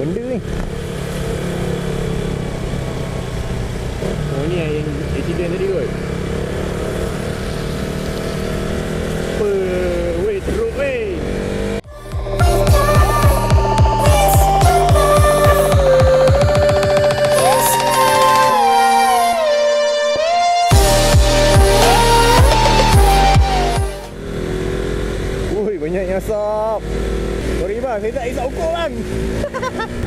benda ni? Oh ni yang accident tadi kot. Apa? Weh teruk weh. Banyak yang asap. Sorry bang, saya tak isap ukur bang.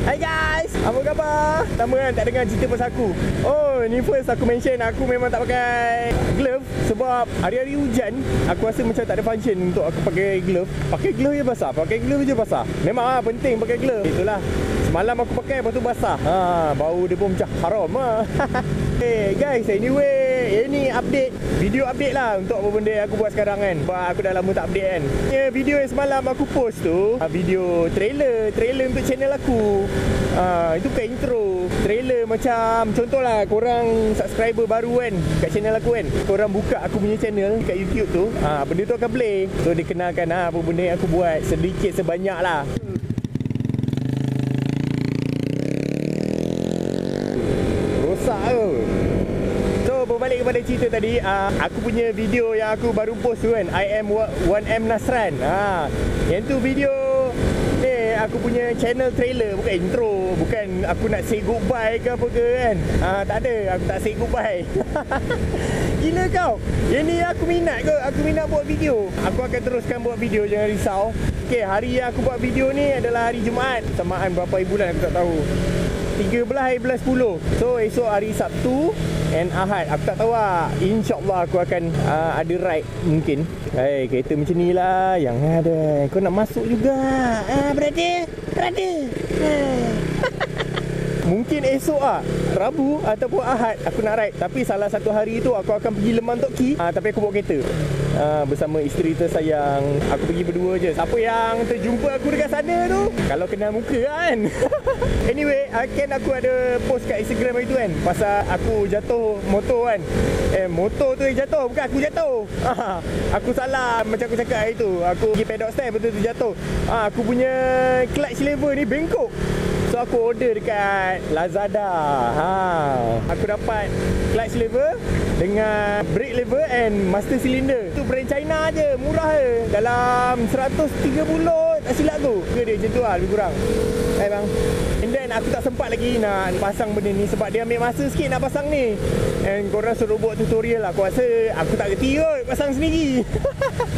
Hai guys, apa khabar? Lama kan tak dengar cerita pasal aku. Oh, ni first aku mention aku memang tak pakai glove sebab hari-hari hujan. Aku rasa macam tak ada function untuk aku pakai glove. Pakai glove je basah, pakai glove je basah. Memang lah penting pakai glove. Itulah. Semalam aku pakai, lepas tu basah. Bau dia pun macam haram lah. Hey guys, anyway, ini update, video update lah untuk apa benda yang aku buat sekarang kan. Sebab aku dah lama tak update kan. Video yang semalam aku post tu, video trailer untuk channel aku. Itu bukan intro. Trailer macam, contohlah korang subscriber baru kan kat channel aku kan, korang buka aku punya channel kat YouTube tu, benda tu akan play. So dia kenalkan apa benda yang aku buat, sedikit sebanyak lah. Rosak tu. So berbalik kepada cerita tadi, aku punya video yang aku baru post tu kan, I am 1M Nasran. Yang tu video ni aku punya channel trailer, bukan intro. Bukan aku nak say goodbye ke apa ke kan. Tak ada, aku tak say goodbye. Gila kau. Yang ni aku minat ke? Aku minat buat video. Aku akan teruskan buat video, jangan risau. Okay, hari yang aku buat video ni adalah hari Jumaat. Samaan berapa hari bulan aku tak tahu. 13 hari bulan 10. So esok hari Sabtu and Ahad. Aku tak tahu lah. InsyaAllah aku akan ada ride mungkin. Kereta macam ni lah yang ada. Kau nak masuk juga. Brother. Mungkin esok Rabu ataupun Ahad aku nak ride. Tapi salah satu hari tu aku akan pergi Lemang Tok Ki. Tapi aku bawa kereta bersama isteri tersayang. Aku pergi berdua je. Siapa yang terjumpa aku dekat sana tu, kalau kenal muka kan. Anyway, aku ada post kat Instagram hari tu kan, pasal aku jatuh motor kan. Motor tu yang jatuh, bukan aku jatuh. Aku salah macam aku cakap hari tu. Aku pergi pedok stand, betul tu jatuh. Aku punya clutch lever ni bengkok. So aku order dekat Lazada. Aku dapat clutch lever dengan brake lever and master cylinder. Tu brand China je, murah je. Dalam 130 tak silap tu. Dia macam tu lah, lebih kurang. Hai bang. And then aku tak sempat lagi nak pasang benda ni sebab dia ambil masa sikit nak pasang ni. And korang suruh buat tutorial lah. Aku rasa aku tak kerti kot pasang sendiri.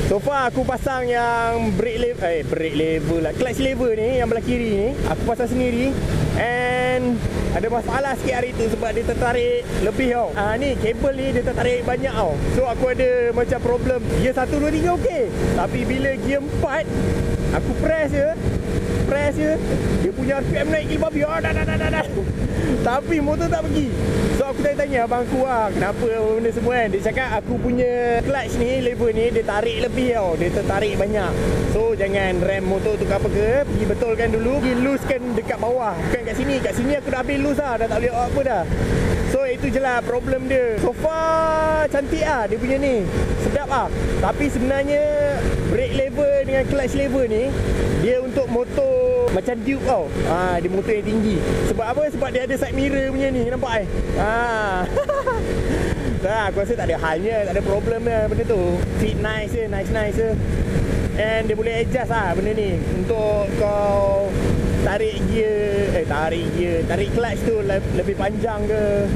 So far aku pasang yang brake lever lah, clutch lever ni yang belah kiri ni aku pasang sendiri. And ada masalah sikit hari tu sebab dia tertarik lebih tau. Ni kabel ni dia tertarik banyak tau. So aku ada macam problem. Gear 1, 2, 3 okey. Tapi bila gear 4 aku press je, dia punya RPM naik gila babi. Dah. Tapi motor tak pergi. So aku tanya abang aku kenapa benda semua kan. Dia cakap aku punya clutch ni, lever ni dia tarik lebih tau. Dia tertarik banyak. So jangan rem motor tu ke apa ke, pergi betulkan dulu, pergi loosekan dekat bawah, bukan kat sini. Kat sini aku dah habis loose dah tak boleh apa dah. So itu je lah problem dia. So far cantik dia punya ni, sedap Tapi sebenarnya brake lever dengan clutch lever ni dia untuk motor macam Duke tau. Dia motor yang tinggi. Sebab apa? Sebab dia ada side mirror punya ni, nampak aku rasa tak ada halnya, tak ada problem lah benda tu. Fit nice je, nice je. And dia boleh adjust benda ni untuk kau tarik clutch tu lebih panjang ke.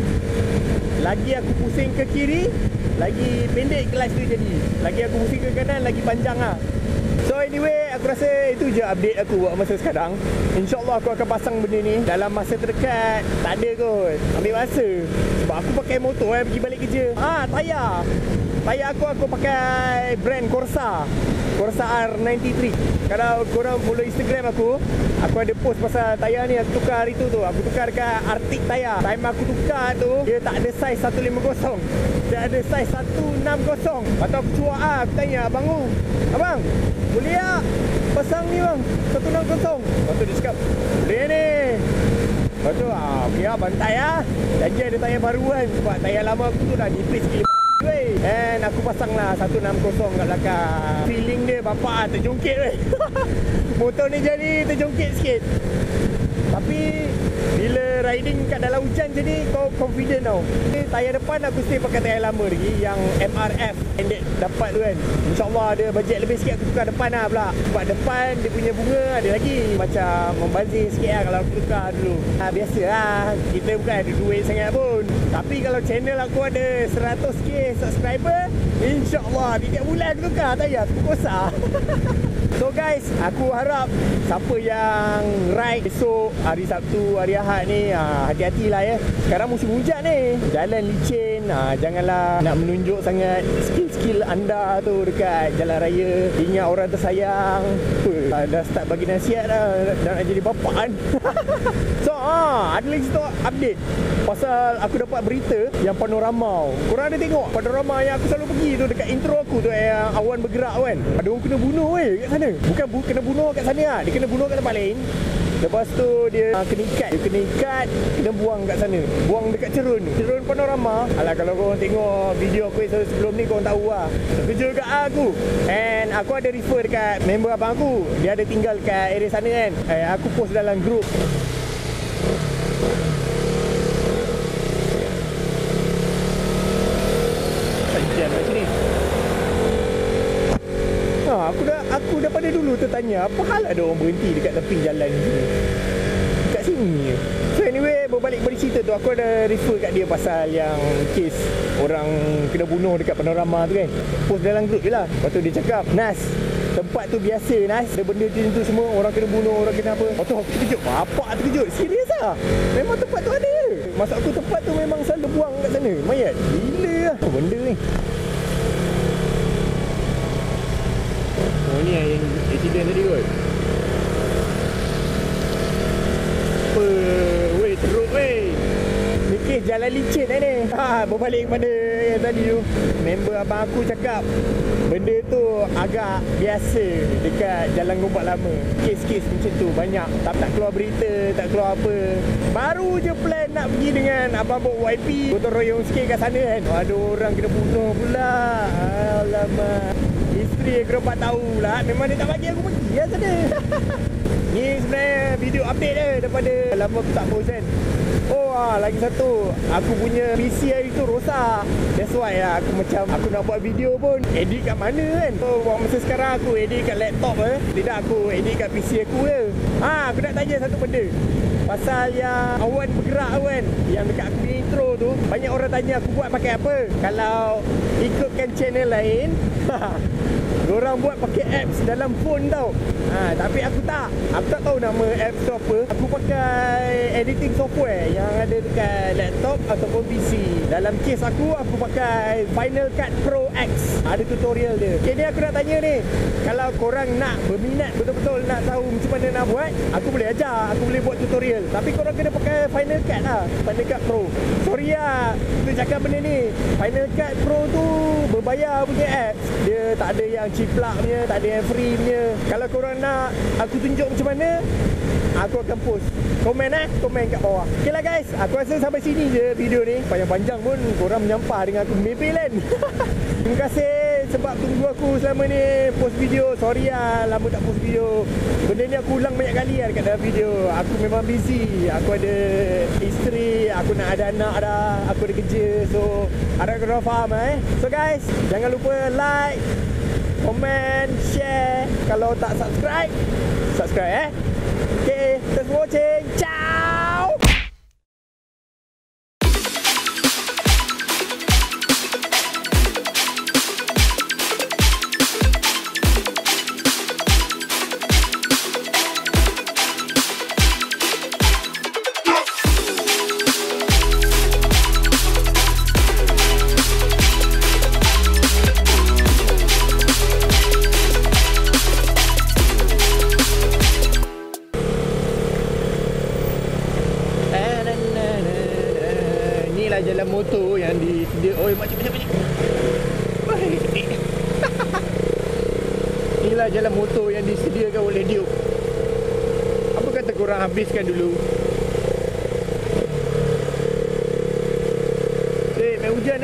Lagi aku pusing ke kiri, lagi pendek clutch tu jadi. Lagi aku pusing ke kanan, lagi panjang So anyway, aku rasa itu je update aku buat masa sekarang. InsyaAllah aku akan pasang benda ni dalam masa terdekat. Tak ada kot, ambil masa. Sebab aku pakai motor pergi balik kerja. Tayar aku pakai brand Corsa R93. Kalau korang follow Instagram aku ada post pasal tayar ni. Aku tukar hari tu. Aku tukar dekat Arctic tayar. Time aku tukar tu, dia tak ada saiz 150. Dia ada saiz 160. Lepas tu aku cuak aku tanya abang boleh tak pasang ni bang 160? Lepas tu dia cakap boleh ni. Lepas tu okey bantai janji ada tayar baru kan. Sebab tayar lama aku tu dah nipis gila. And aku pasang lah 160 kat belakang. Feeling dia bapak terjongkit Motor ni jadi terjongkit sikit. Tapi bila riding kat dalam hujan je ni, kau confident tau. Tayar depan aku still pakai tayar lama lagi, yang MRF yang dek dapat tu kan. InsyaAllah ada bajet lebih sikit, aku tukar depan lah pula. Sebab depan dia punya bunga ada lagi macam membazir sikit lah kalau aku tukar dulu. Biasa lah, kita bukan ada duit sangat pun. Tapi kalau channel aku ada 100k subscriber, InsyaAllah tiap bulan aku tukar tayar, aku kosak. So guys, aku harap siapa yang ride esok hari Sabtu, hari Ahad ni, hati-hatilah ya. Sekarang musim hujan ni, jalan licin, janganlah nak menunjuk sangat skill-skill anda tu dekat jalan raya. Ingat orang tersayang. Dah start bagi nasihat dah nak jadi bapa kan. So ada lagi satu update pasal aku dapat berita yang panorama. Korang ada tengok panorama yang aku selalu pergi tu dekat intro aku tu, yang awan bergerak kan. Ada orang kena bunuh kat sana. Bukan kena bunuh kat sana lah, dia kena bunuh kat tempat lain. Lepas tu dia kena ikat. Dia kena ikat, kena buang kat sana. Buang dekat cerun panorama. Alah, kalau korang tengok video aku sebelum ni, korang tahu lah. Terkejut kat aku. And aku ada refer dekat member abang aku. Dia ada tinggal kat area sana kan. Aku post dalam group. Sajian kat sini. Aku daripada dulu tertanya, apa hal ada orang berhenti dekat tepi jalan ni? Dekat sini je. So anyway, berbalik pada cerita tu, aku ada refer kat dia pasal yang kes orang kena bunuh dekat panorama tu kan. Post dalam grup je lah. Lepas tu dia cakap, Nas, tempat tu biasa Nas, ada benda macam tu semua, orang kena bunuh, orang kena apa. Lepas tu aku terkejut, bapak terkejut, serius lah. Memang tempat tu ada. Maksud aku tempat tu memang selalu buang kat sana mayat. Gila lah benda ni. Oh ni yang accident tadi kot. Apa? Weh, teruk weh. Ni kes jalan licin ni. Berbalik pada yang tadi tu. Member abang aku cakap benda tu agak biasa dekat Jalan Gombak Lama. Kes-kes macam tu banyak. Tak keluar berita, tak keluar apa. Baru je plan nak pergi dengan abang bawa YP, gotong royong sikit kat sana kan. Ada orang kena bunuh pula. Alamak. Isteri aku dapat tahu lah. Memang dia tak bagi aku pergi lah sana. Ni sebenarnya video update dia daripada lama aku tak post kan. Lagi satu, aku punya PC hari tu rosak. That's why lah aku macam aku nak buat video pun edit kat mana kan. So masa sekarang aku edit kat laptop tidak aku edit kat PC aku je. Aku nak tanya satu benda pasal yang awan bergerak kan, yang dekat aku punya intro tu. Banyak orang tanya aku buat pakai apa. Kalau ikutkan channel lain, diorang buat pakai apps dalam phone tau. Tapi aku tak tahu nama apps tu apa. Aku pakai editing software yang ada dekat laptop ataupun PC. Dalam kes aku pakai Final Cut Pro X. Ada tutorial dia. Okay, ni aku nak tanya ni, kalau korang nak berminat betul-betul nak tahu macam mana nak buat, aku boleh ajar, aku boleh buat tutorial. Tapi korang kena pakai Final Cut lah, Final Cut Pro. Sorry lah aku cakap benda ni. Final Cut Pro tu berbayar punya apps. Dia tak ada yang ciplak punya, tak ada yang free punya. Kalau korang nak aku tunjuk macam mana, aku akan post. Komen kat bawah. Okay lah guys, aku rasa sampai sini je video ni. Panjang-panjang pun korang menyampah dengan aku membel kan. Terima kasih sebab tunggu aku selama ni post video. Sorry lah lama tak post video. Benda ni aku ulang banyak kali lah dekat dalam video. Aku memang busy. Aku ada isteri, aku nak ada anak dah, aku ada kerja. So harap korang faham So guys, jangan lupa like, komen, share. Kalau tak subscribe Okay, thanks for watching. Ciao. Jalan motor yang disedia. Macam inilah jalan motor yang disediakan oleh Duke. Apa kata korang habiskan dulu? Main hujan